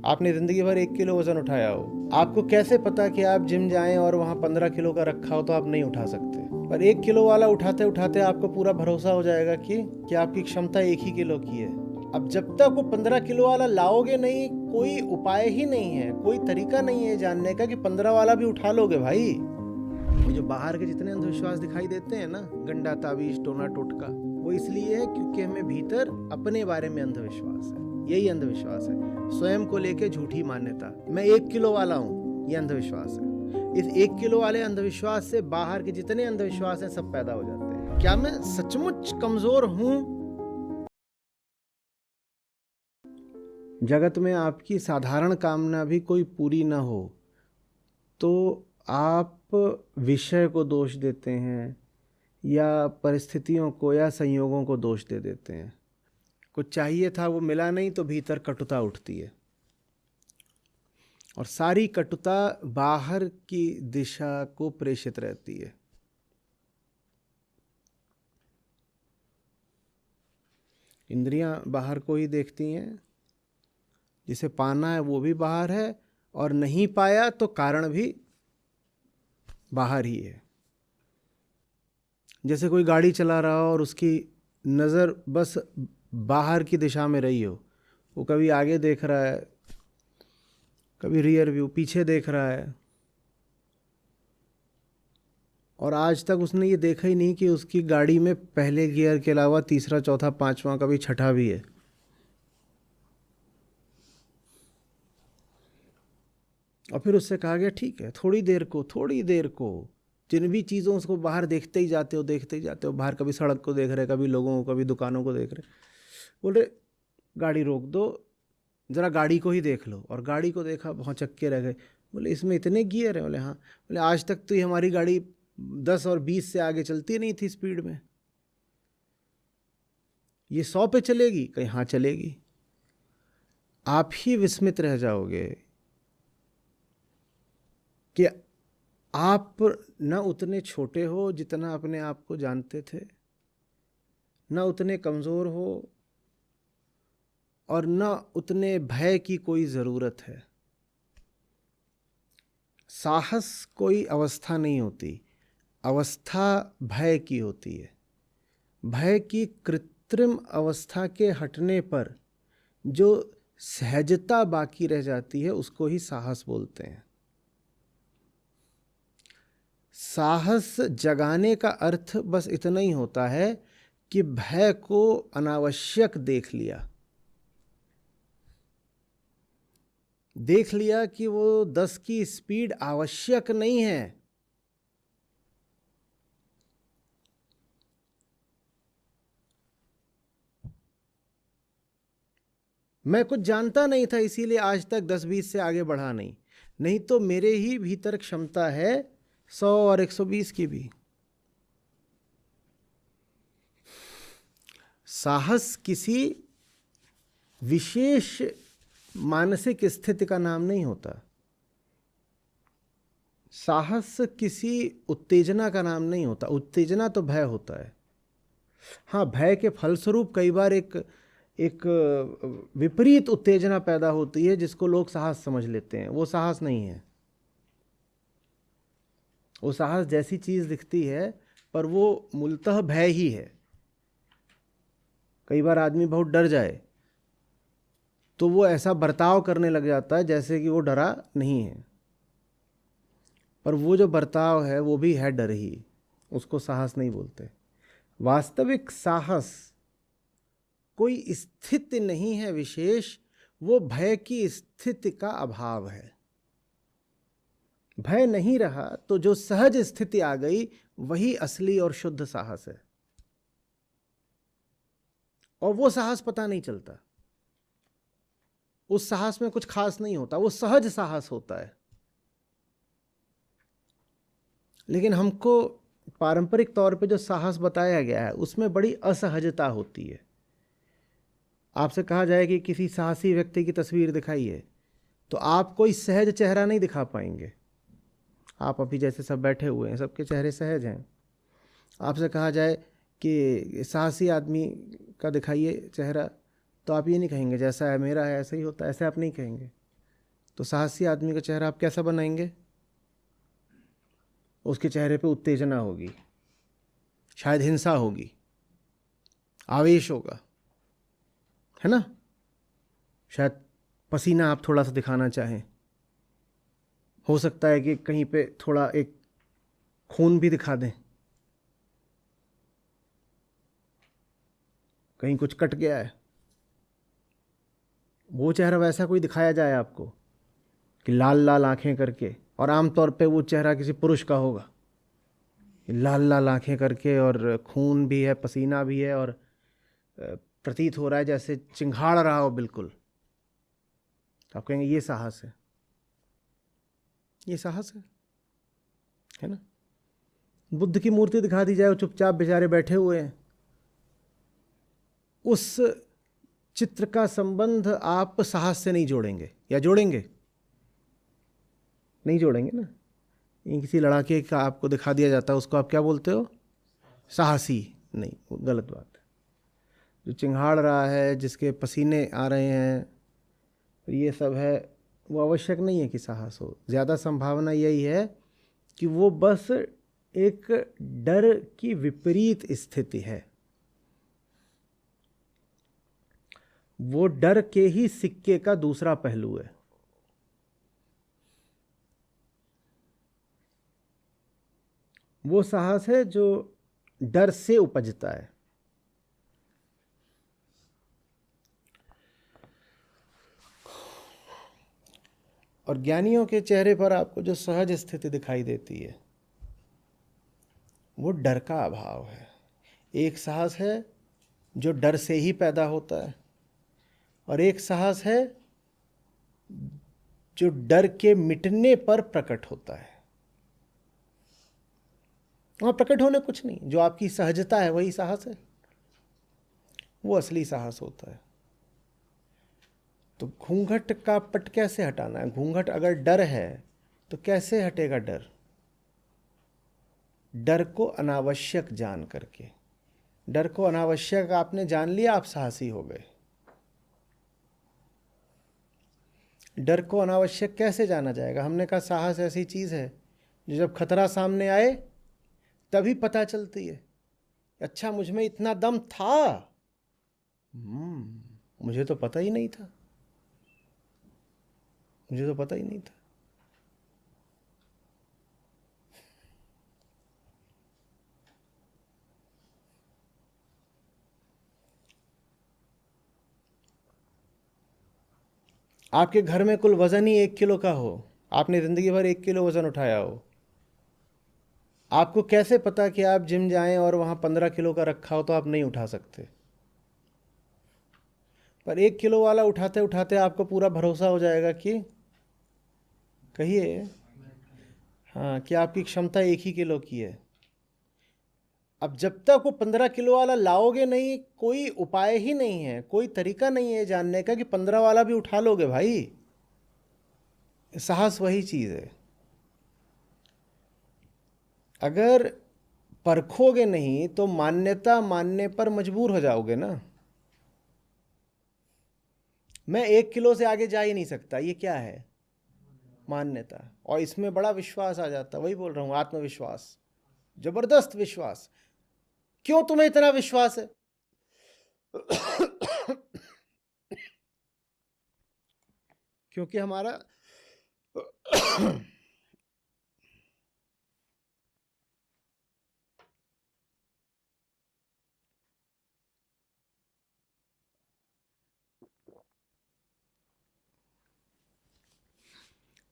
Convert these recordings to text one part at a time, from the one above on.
आपने ज़िंदगी भर 1 किलो वज़न उठाया हो, आपको कैसे पता कि आप जिम जाएं और वहाँ 15 किलो का रखा हो तो आप नहीं उठा सकते। पर 1 किलो वाला उठाते उठाते आपको पूरा भरोसा हो जाएगा कि आपकी क्षमता 1 ही किलो की है। अब जब तक वो 15 किलो वाला लाओगे नहीं, कोई उपाय ही नहीं है, कोई तरीका नहीं है जानने का कि 15 वाला भी उठा लोगे भाई। ये जो बाहर के जितने अंधविश्वास दिखाई देते हैं ना, गंडा ताबीज टोना टोटका, वो इसलिए है क्योंकि हमें भीतर अपने बारे में अंधविश्वास है। यही अंधविश्वास है, स्वयं को लेके झूठी मान्यता। मैं 1 किलो वाला हूँ, ये अंधविश्वास है। इस 1 किलो वाले अंधविश्वास से बाहर के जितने अंधविश्वास हैं सब पैदा हो जाते हैं। क्या मैं सचमुच कमजोर हूँ? जगत में आपकी साधारण कामना भी कोई पूरी ना हो तो आप विषय को दोष देते हैं या परिस्थितियों को या संयोगों को दोष दे देते हैं। कुछ चाहिए था वो मिला नहीं तो भीतर कटुता उठती है, और सारी कटुता बाहर की दिशा को प्रेषित रहती है। इंद्रियां बाहर को ही देखती हैं, जिसे पाना है वो भी बाहर है, और नहीं पाया तो कारण भी बाहर ही है। जैसे कोई गाड़ी चला रहा हो और उसकी नज़र बस बाहर की दिशा में रही हो, वो कभी आगे देख रहा है, कभी रियर व्यू पीछे देख रहा है, और आज तक उसने ये देखा ही नहीं कि उसकी गाड़ी में पहले गियर के अलावा तीसरा चौथा पांचवा कभी छठा भी है। और फिर उससे कहा गया ठीक है, थोड़ी देर को जिन भी चीज़ों उसको बाहर देखते ही जाते हो, बाहर कभी सड़क को देख रहे, कभी लोगों को, कभी दुकानों को देख रहे, बोले गाड़ी रोक दो, ज़रा गाड़ी को ही देख लो। और गाड़ी को देखा, भौचक्के रह गए, बोले इसमें इतने गियर हैं? बोले हाँ। बोले आज तक तो ये हमारी गाड़ी 10 और 20 से आगे चलती नहीं थी स्पीड में, ये 100 पे चलेगी? कहीं हाँ चलेगी। आप ही विस्मित रह जाओगे कि आप न उतने छोटे हो जितना अपने आप को जानते थे, न उतने कमज़ोर हो, और न उतने भय की कोई ज़रूरत है। साहस कोई अवस्था नहीं होती, अवस्था भय की होती है। भय की कृत्रिम अवस्था के हटने पर जो सहजता बाकी रह जाती है उसको ही साहस बोलते हैं। साहस जगाने का अर्थ बस इतना ही होता है कि भय को अनावश्यक देख लिया कि वो 10 की स्पीड आवश्यक नहीं है। मैं कुछ जानता नहीं था इसीलिए आज तक 10-20 से आगे बढ़ा नहीं तो मेरे ही भीतर क्षमता है 100 और 120 की भी। साहस किसी विशेष मानसिक स्थिति का नाम नहीं होता, साहस किसी उत्तेजना का नाम नहीं होता। उत्तेजना तो भय होता है। हाँ, भय के फलस्वरूप कई बार एक विपरीत उत्तेजना पैदा होती है जिसको लोग साहस समझ लेते हैं। वो साहस नहीं है, वो साहस जैसी चीज़ दिखती है पर वो मूलतः भय ही है। कई बार आदमी बहुत डर जाए तो वो ऐसा बर्ताव करने लग जाता है जैसे कि वो डरा नहीं है, पर वो जो बर्ताव है वो भी है डर ही, उसको साहस नहीं बोलते। वास्तविक साहस कोई स्थिति नहीं है विशेष, वो भय की स्थिति का अभाव है। भय नहीं रहा तो जो सहज स्थिति आ गई वही असली और शुद्ध साहस है, और वो साहस पता नहीं चलता। उस साहस में कुछ खास नहीं होता, वो सहज साहस होता है। लेकिन हमको पारंपरिक तौर पे जो साहस बताया गया है उसमें बड़ी असहजता होती है। आपसे कहा जाए कि किसी साहसी व्यक्ति की तस्वीर दिखाइए तो आप कोई सहज चेहरा नहीं दिखा पाएंगे। आप अभी जैसे सब बैठे हुए हैं, सबके चेहरे सहज हैं। आपसे कहा जाए कि साहसी आदमी का दिखाइए चेहरा, तो आप ये नहीं कहेंगे जैसा है मेरा है ऐसा ही होता है, ऐसे आप नहीं कहेंगे। तो साहसी आदमी का चेहरा आप कैसा बनाएंगे? उसके चेहरे पे उत्तेजना होगी, शायद हिंसा होगी, आवेश होगा, है ना? शायद पसीना आप थोड़ा सा दिखाना चाहें, हो सकता है कि कहीं पे थोड़ा एक खून भी दिखा दें, कहीं कुछ कट गया है। वो चेहरा वैसा कोई दिखाया जाए आपको कि लाल लाल आंखें करके, और आमतौर पे वो चेहरा किसी पुरुष का होगा, लाल लाल आंखें करके और खून भी है, पसीना भी है, और प्रतीत हो रहा है जैसे चिंघाड़ रहा हो बिल्कुल, तो आप कहेंगे ये साहस है, ये साहस है ना? बुद्ध की मूर्ति दिखा दी जाए, वो चुपचाप बेचारे बैठे हुए हैं, उस चित्र का संबंध आप साहस से नहीं जोड़ेंगे, या जोड़ेंगे? नहीं जोड़ेंगे ना। ये किसी लड़ाके का आपको दिखा दिया जाता है, उसको आप क्या बोलते हो? साहसी नहीं, वो गलत बात है। जो चिंघाड़ रहा है, जिसके पसीने आ रहे हैं, ये सब है, वो आवश्यक नहीं है कि साहस हो। ज़्यादा संभावना यही है कि वो बस एक डर की विपरीत स्थिति है, वो डर के ही सिक्के का दूसरा पहलू है। वो साहस है जो डर से उपजता है। और ज्ञानियों के चेहरे पर आपको जो सहज स्थिति दिखाई देती है, वो डर का अभाव है। एक साहस है जो डर से ही पैदा होता है, और एक साहस है जो डर के मिटने पर प्रकट होता है। वहाँ प्रकट होने कुछ नहीं, जो आपकी सहजता है वही साहस है, वो असली साहस होता है। तो घूंघट का पट कैसे हटाना है? घूंघट अगर डर है तो कैसे हटेगा डर? डर को अनावश्यक जान करके। डर को अनावश्यक आपने जान लिया, आप साहसी हो गए। डर को अनावश्यक कैसे जाना जाएगा? हमने कहा साहस ऐसी चीज़ है जो जब खतरा सामने आए तभी पता चलती है। अच्छा, मुझ में इतना दम था, मुझे तो पता ही नहीं था, मुझे तो पता ही नहीं था। आपके घर में कुल वजन ही 1 किलो का हो, आपने जिंदगी भर 1 किलो वजन उठाया हो, आपको कैसे पता कि आप जिम जाएं और वहां 15 किलो का रखा हो तो आप नहीं उठा सकते? पर 1 किलो वाला उठाते उठाते आपको पूरा भरोसा हो जाएगा कि, कहिए, हाँ, कि आपकी क्षमता 1 ही किलो की है। अब जब तक वो 15 किलो वाला लाओगे नहीं, कोई उपाय ही नहीं है, कोई तरीका नहीं है जानने का कि 15 वाला भी उठा लोगे भाई। साहस वही चीज़ है। अगर परखोगे नहीं तो मान्यता मानने पर मजबूर हो जाओगे ना। मैं 1 किलो से आगे जा ही नहीं सकता, ये क्या है? मान्यता। और इसमें बड़ा विश्वास आ जाता, वही बोल रहा हूं, आत्मविश्वास, जबरदस्त विश्वास। क्यों तुम्हें इतना विश्वास है? क्योंकि हमारा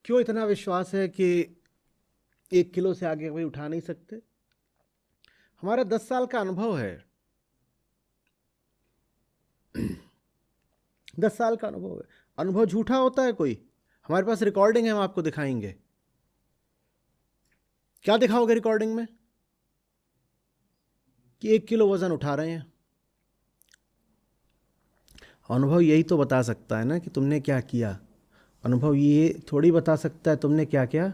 क्यों इतना विश्वास है कि 1 किलो से आगे कोई उठा नहीं सकते? हमारा 10 साल का अनुभव है। 10 साल का अनुभव है। अनुभव झूठा होता है कोई? हमारे पास रिकॉर्डिंग है, हम आपको दिखाएंगे। क्या दिखाओगे रिकॉर्डिंग में? कि 1 किलो वजन उठा रहे हैं। अनुभव यही तो बता सकता है ना कि तुमने क्या किया। अनुभव ये थोड़ी बता सकता है तुमने क्या क्या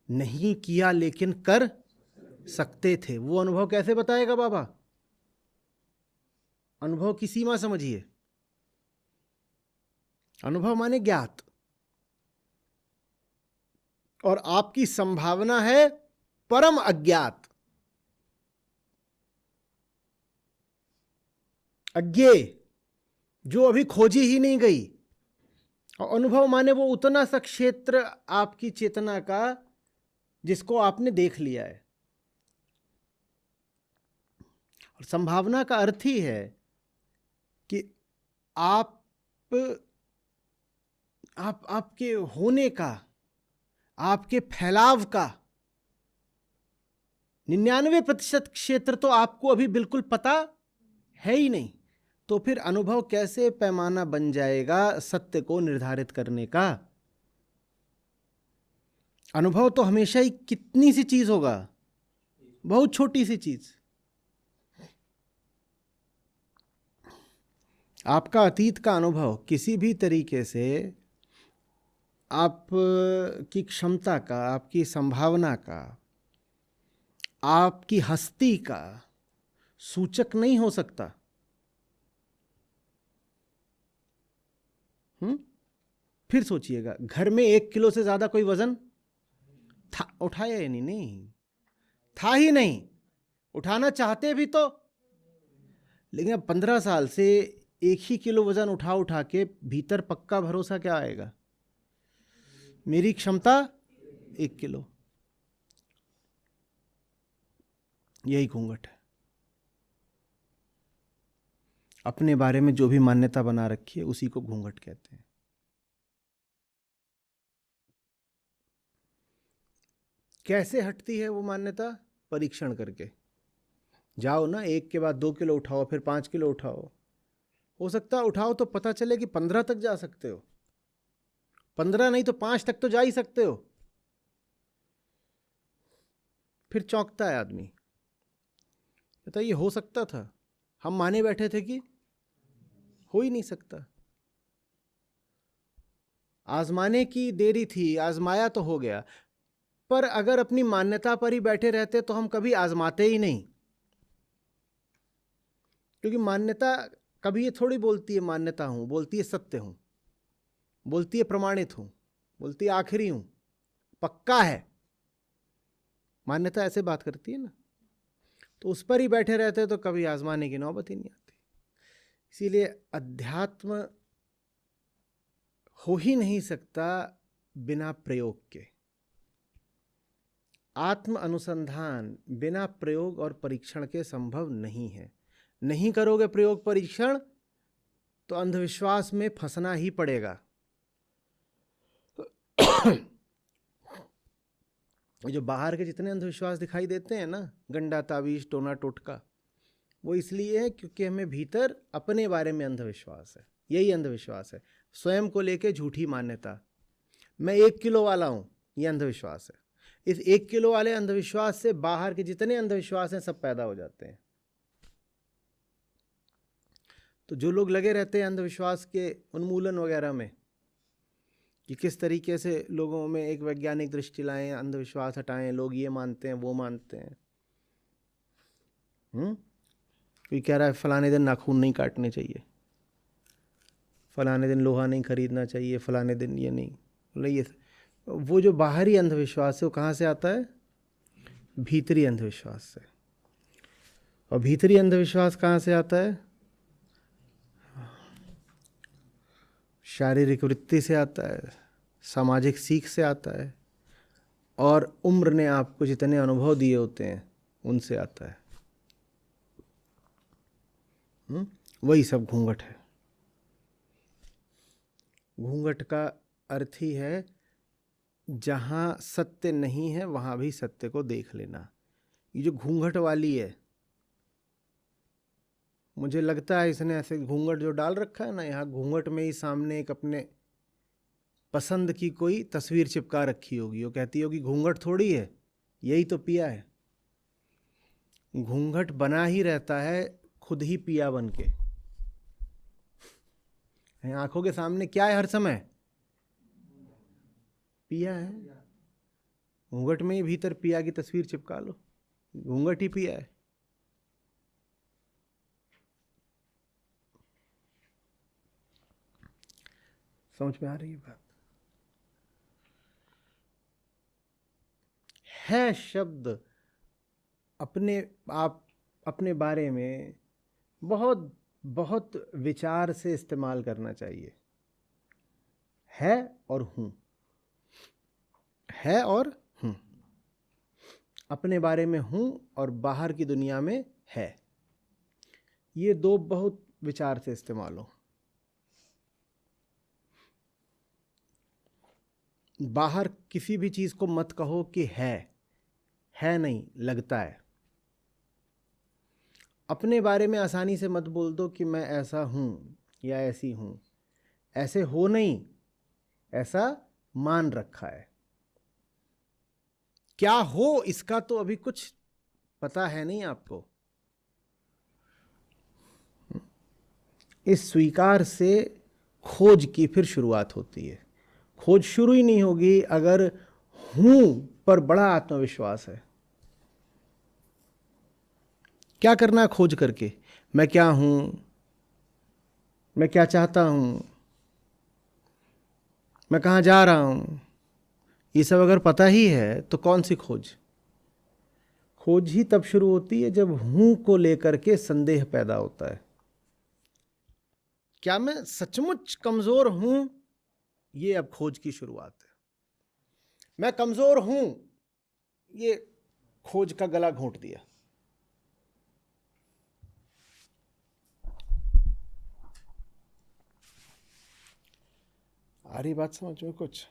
नहीं किया लेकिन कर सकते थे। वो अनुभव कैसे बताएगा बाबा? अनुभव की सीमा समझिए। अनुभव माने ज्ञात, और आपकी संभावना है परम अज्ञात, अज्ञेय, जो अभी खोजी ही नहीं गई। और अनुभव माने वो उतना सा क्षेत्र आपकी चेतना का जिसको आपने देख लिया है। और संभावना का अर्थ ही है कि आपके होने का, आपके फैलाव का 99% क्षेत्र तो आपको अभी बिल्कुल पता है ही नहीं। तो फिर अनुभव कैसे पैमाना बन जाएगा सत्य को निर्धारित करने का? अनुभव तो हमेशा ही कितनी सी चीज होगा, बहुत छोटी सी चीज। आपका अतीत का अनुभव किसी भी तरीके से आपकी क्षमता का, आपकी संभावना का, आपकी हस्ती का सूचक नहीं हो सकता। फिर सोचिएगा, घर में 1 किलो से ज्यादा कोई वजन था, उठाया या नहीं? नहीं था ही नहीं। उठाना चाहते भी तो, लेकिन अब 15 साल से 1 ही किलो वजन उठा उठा के भीतर पक्का भरोसा क्या आएगा? मेरी क्षमता 1 किलो। यही घूंघट है। अपने बारे में जो भी मान्यता बना रखी है उसी को घूंघट कहते हैं। कैसे हटती है वो मान्यता? परीक्षण करके जाओ ना, 1 के बाद 2 किलो उठाओ, फिर 5 किलो उठाओ। हो सकता है उठाओ तो पता चले कि 15 तक जा सकते हो, 15 नहीं तो 5 तक तो जा ही सकते हो। फिर चौंकता है आदमी, कहता ये हो सकता था, हम माने बैठे थे कि हो ही नहीं सकता। आजमाने की देरी थी, आजमाया तो हो गया। पर अगर अपनी मान्यता पर ही बैठे रहते तो हम कभी आजमाते ही नहीं। क्योंकि मान्यता कभी ये थोड़ी बोलती है मान्यता हूं, बोलती है सत्य हूं, बोलती है प्रमाणित हूं, बोलती है आखिरी हूं, पक्का है। मान्यता ऐसे बात करती है ना। तो उस पर ही बैठे रहते तो कभी आजमाने की नौबत ही नहीं आती। इसीलिए अध्यात्म हो ही नहीं सकता बिना प्रयोग के। आत्म अनुसंधान बिना प्रयोग और परीक्षण के संभव नहीं है। नहीं करोगे प्रयोग परीक्षण तो अंधविश्वास में फंसना ही पड़ेगा। जो बाहर के जितने अंधविश्वास दिखाई देते हैं ना, गंडा ताबीज टोना टोटका, वो इसलिए है क्योंकि हमें भीतर अपने बारे में अंधविश्वास है। यही अंधविश्वास है, स्वयं को लेके झूठी मान्यता। मैं 1 किलो वाला हूं, यह अंधविश्वास है। इस 1 किलो वाले अंधविश्वास से बाहर के जितने अंधविश्वास हैं सब पैदा हो जाते हैं। तो जो लोग लगे रहते हैं अंधविश्वास के उन्मूलन वगैरह में, कि किस तरीके से लोगों में एक वैज्ञानिक दृष्टि लाएं, अंधविश्वास हटाएं, लोग ये मानते हैं वो मानते हैं। कोई कह रहा है फलाने दिन नाखून नहीं काटने चाहिए, फलाने दिन लोहा नहीं खरीदना चाहिए, फलाने दिन ये नहीं, बोले ये। वो जो बाहरी अंधविश्वास है वो कहाँ से आता है? भीतरी अंधविश्वास से। और भीतरी अंधविश्वास कहाँ से आता है? शारीरिक वृत्ति से आता है, सामाजिक सीख से आता है, और उम्र ने आपको जितने अनुभव दिए होते हैं उनसे आता है। वही सब घूंघट है। घूंघट का अर्थ ही है जहां सत्य नहीं है वहां भी सत्य को देख लेना। ये जो घूंघट वाली है, मुझे लगता है इसने ऐसे घूंघट जो डाल रखा है ना, यहाँ घूंघट में ही सामने एक अपने पसंद की कोई तस्वीर चिपका रखी होगी। वो कहती होगी घूंघट थोड़ी है, यही तो पिया है। घूंघट बना ही रहता है खुद ही पिया बन के। आंखों के सामने क्या है हर समय? पिया है। घूंघट में ही भीतर पिया की तस्वीर चिपका लो, घूंघट ही पिया है। समझ में आ रही है बात? है शब्द अपने आप अपने बारे में बहुत बहुत विचार से इस्तेमाल करना चाहिए। है और हूँ, है और हूँ, अपने बारे में हूँ और बाहर की दुनिया में है, ये दो बहुत विचार से इस्तेमाल हो। बाहर किसी भी चीज़ को मत कहो कि है नहीं, लगता है। अपने बारे में आसानी से मत बोल दो कि मैं ऐसा हूँ या ऐसी हूँ, ऐसे हो नहीं, ऐसा मान रखा है। क्या हो इसका तो अभी कुछ पता है नहीं आपको। इस स्वीकार से खोज की फिर शुरुआत होती है। खोज शुरू ही नहीं होगी अगर हूं पर बड़ा आत्मविश्वास है। क्या करना है खोज करके? मैं क्या हूं, मैं क्या चाहता हूं, मैं कहां जा रहा हूं, ये सब अगर पता ही है तो कौन सी खोज? खोज ही तब शुरू होती है जब हूं को लेकर के संदेह पैदा होता है। क्या मैं सचमुच कमजोर हूं? ये अब खोज की शुरुआत है। मैं कमजोर हूं, ये खोज का गला घोंट दिया। आ रही बात समझ में कुछ?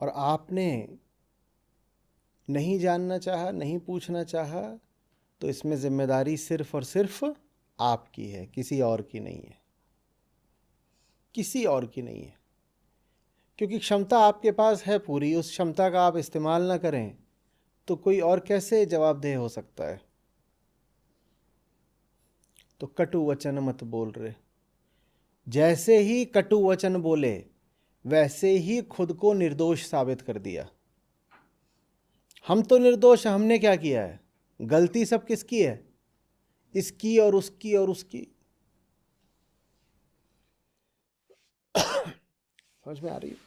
और आपने नहीं जानना चाहा, नहीं पूछना चाहा, तो इसमें जिम्मेदारी सिर्फ और सिर्फ आपकी है, किसी और की नहीं है, किसी और की नहीं है। क्योंकि क्षमता आपके पास है पूरी, उस क्षमता का आप इस्तेमाल ना करें तो कोई और कैसे जवाबदेह हो सकता है? तो कटु वचन मत बोल रहे। जैसे ही कटु वचन बोले वैसे ही खुद को निर्दोष साबित कर दिया। हम तो निर्दोष, हमने क्या किया है? गलती सब किसकी है? इसकी और उसकी और उसकी। समझ में आ रही है?